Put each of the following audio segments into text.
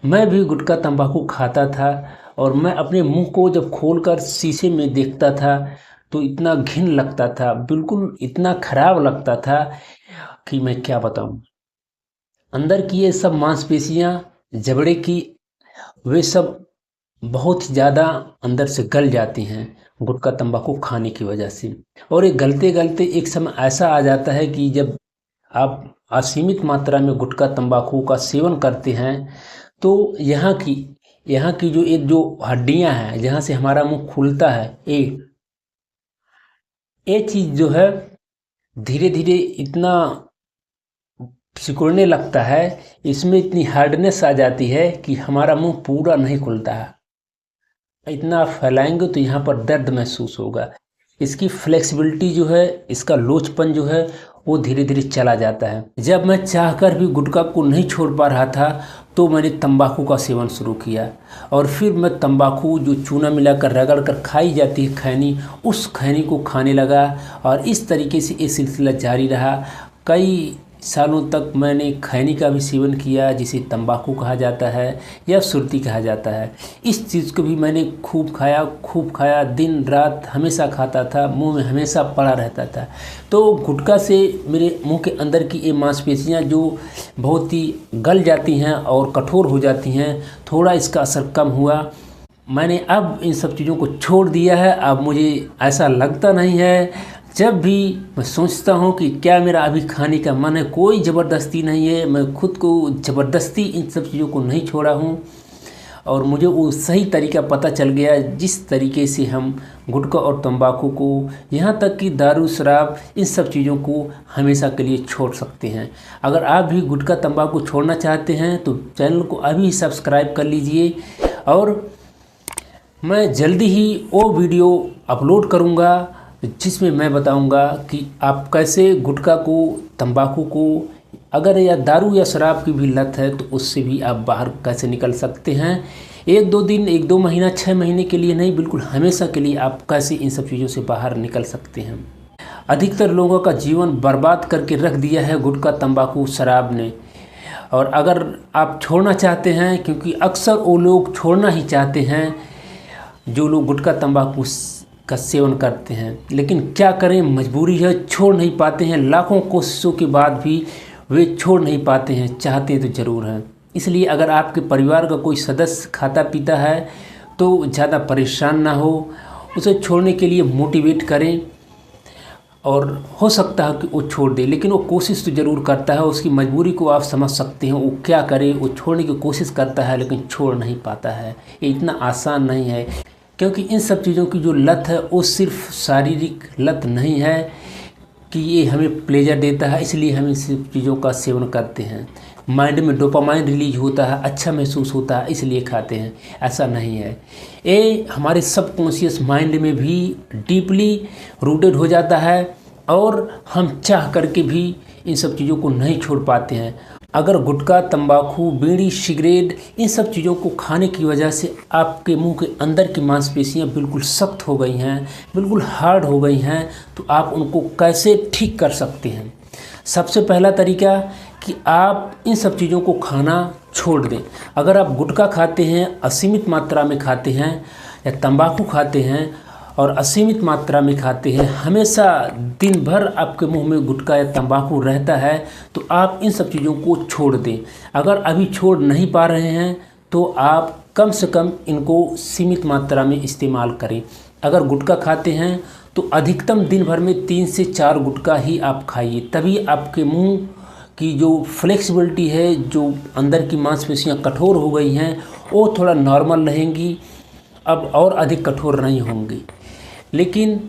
मैं भी गुटखा तंबाकू खाता था और मैं अपने मुंह को जब खोलकर शीशे में देखता था तो इतना घिन लगता था, बिल्कुल इतना खराब लगता था कि मैं क्या बताऊं। अंदर की ये सब मांसपेशियां, जबड़े की, वे सब बहुत ही ज़्यादा अंदर से गल जाती हैं गुटखा तंबाकू खाने की वजह से। और ये गलते गलते एक समय ऐसा आ जाता है कि जब आप असीमित मात्रा में गुटखा तंबाकू का सेवन करते हैं तो यहाँ की जो एक जो हड्डियां हैं जहाँ से हमारा मुंह खुलता है, ये चीज़ जो है धीरे धीरे इतना सिकुड़ने लगता है, इसमें इतनी हार्डनेस आ जाती है कि हमारा मुंह पूरा नहीं खुलता है। इतना आप फैलाएंगे तो यहाँ पर दर्द महसूस होगा। इसकी फ्लेक्सिबिलिटी जो है, इसका लोचपन जो है, वो धीरे धीरे चला जाता है। जब मैं चाहकर भी गुटखा को नहीं छोड़ पा रहा था तो मैंने तंबाकू का सेवन शुरू किया और फिर मैं तंबाकू जो चूना मिलाकर रगड़ कर खाई जाती है खैनी, उस खैनी को खाने लगा और इस तरीके से ये सिलसिला जारी रहा। कई सालों तक मैंने खैनी का भी सेवन किया, जिसे तंबाकू कहा जाता है या सुर्ती कहा जाता है। इस चीज़ को भी मैंने खूब खाया, दिन रात हमेशा खाता था, मुंह में हमेशा पड़ा रहता था। तो गुटखा से मेरे मुंह के अंदर की ये मांसपेशियां जो बहुत ही गल जाती हैं और कठोर हो जाती हैं, थोड़ा इसका असर कम हुआ। मैंने अब इन सब चीज़ों को छोड़ दिया है। अब मुझे ऐसा लगता नहीं है। जब भी मैं सोचता हूँ कि क्या मेरा अभी खाने का मन है, कोई ज़बरदस्ती नहीं है, मैं खुद को ज़बरदस्ती इन सब चीज़ों को नहीं छोड़ा हूँ और मुझे वो सही तरीका पता चल गया जिस तरीके से हम गुटखा और तंबाकू को, यहाँ तक कि दारू शराब, इन सब चीज़ों को हमेशा के लिए छोड़ सकते हैं। अगर आप भी गुटखा तंबाकू छोड़ना चाहते हैं तो चैनल को अभी सब्सक्राइब कर लीजिए और मैं जल्दी ही वो वीडियो अपलोड करूँगा जिसमें मैं बताऊंगा कि आप कैसे गुटखा को, तंबाकू को, अगर या दारू या शराब की भी लत है तो उससे भी आप बाहर कैसे निकल सकते हैं। एक दो दिन, एक दो महीना, 6 महीने के लिए नहीं, बिल्कुल हमेशा के लिए आप कैसे इन सब चीज़ों से बाहर निकल सकते हैं। अधिकतर लोगों का जीवन बर्बाद करके रख दिया है गुटखा, तंबाकू, शराब ने। और अगर आप छोड़ना चाहते हैं, क्योंकि अक्सर वो लोग छोड़ना ही चाहते हैं जो लोग गुटखा तंबाकू का सेवन करते हैं, लेकिन क्या करें, मजबूरी है, छोड़ नहीं पाते हैं। लाखों कोशिशों के बाद भी वे छोड़ नहीं पाते हैं, चाहते तो ज़रूर हैं। इसलिए अगर आपके परिवार का कोई सदस्य खाता पीता है तो ज़्यादा परेशान ना हो, उसे छोड़ने के लिए मोटिवेट करें और हो सकता है कि वो छोड़ दे, लेकिन वो कोशिश तो ज़रूर करता है। उसकी मजबूरी को आप समझ सकते हैं। वो क्या करे, वो छोड़ने की कोशिश करता है लेकिन छोड़ नहीं पाता है। ये इतना आसान नहीं है, क्योंकि इन सब चीज़ों की जो लत है वो सिर्फ शारीरिक लत नहीं है कि ये हमें प्लेजर देता है इसलिए हम इन सब चीज़ों का सेवन करते हैं। माइंड में डोपामाइन रिलीज होता है, अच्छा महसूस होता है, इसलिए खाते हैं, ऐसा नहीं है। ये हमारे सबकॉन्शियस माइंड में भी डीपली रूटेड हो जाता है और हम चाह करके भी इन सब चीज़ों को नहीं छोड़ पाते हैं। अगर गुटखा, तंबाकू, बीड़ी, सिगरेट, इन सब चीज़ों को खाने की वजह से आपके मुंह के अंदर की मांसपेशियां बिल्कुल सख्त हो गई हैं, बिल्कुल हार्ड हो गई हैं, तो आप उनको कैसे ठीक कर सकते हैं? सबसे पहला तरीका कि आप इन सब चीज़ों को खाना छोड़ दें। अगर आप गुटखा खाते हैं, असीमित मात्रा में खाते हैं, या तंबाकू खाते हैं और असीमित मात्रा में खाते हैं, हमेशा दिन भर आपके मुंह में गुटखा या तंबाकू रहता है, तो आप इन सब चीज़ों को छोड़ दें। अगर अभी छोड़ नहीं पा रहे हैं तो आप कम से कम इनको सीमित मात्रा में इस्तेमाल करें। अगर गुटखा खाते हैं तो अधिकतम दिन भर में 3 से 4 गुटखा ही आप खाइए, तभी आपके मुंह की जो फ्लेक्सिबिलिटी है, जो अंदर की मांसपेशियां कठोर हो गई हैं, वो थोड़ा नॉर्मल रहेंगी, अब और अधिक कठोर नहीं होंगी। लेकिन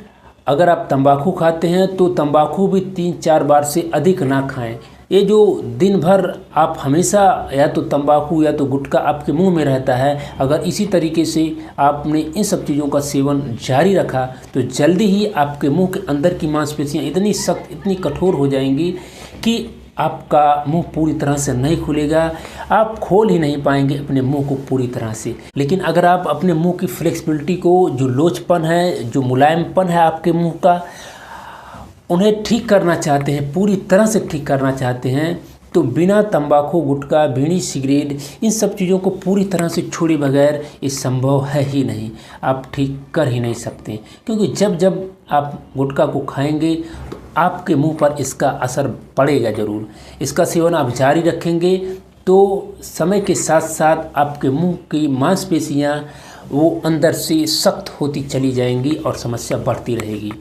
अगर आप तंबाकू खाते हैं तो तंबाकू भी 3-4 बार से अधिक ना खाएं। ये जो दिन भर आप हमेशा या तो तंबाकू या तो गुटखा आपके मुंह में रहता है, अगर इसी तरीके से आपने इन सब चीज़ों का सेवन जारी रखा तो जल्दी ही आपके मुंह के अंदर की मांसपेशियां इतनी सख्त, इतनी कठोर हो जाएंगी कि आपका मुंह पूरी तरह से नहीं खुलेगा, आप खोल ही नहीं पाएंगे अपने मुंह को पूरी तरह से। लेकिन अगर आप अपने मुंह की फ्लेक्सिबिलिटी को, जो लोचपन है, जो मुलायमपन है आपके मुंह का, उन्हें ठीक करना चाहते हैं, पूरी तरह से ठीक करना चाहते हैं, तो बिना तंबाकू, गुटखा, बीड़ी, सिगरेट इन सब चीज़ों को पूरी तरह से छोड़े बगैर ये संभव है ही नहीं, आप ठीक कर ही नहीं सकते। क्योंकि जब जब आप गुटखा को खाएंगे तो आपके मुंह पर इसका असर पड़ेगा ज़रूर। इसका सेवन आप जारी रखेंगे तो समय के साथ साथ आपके मुंह की मांसपेशियां वो अंदर से सख्त होती चली जाएंगी और समस्या बढ़ती रहेगी।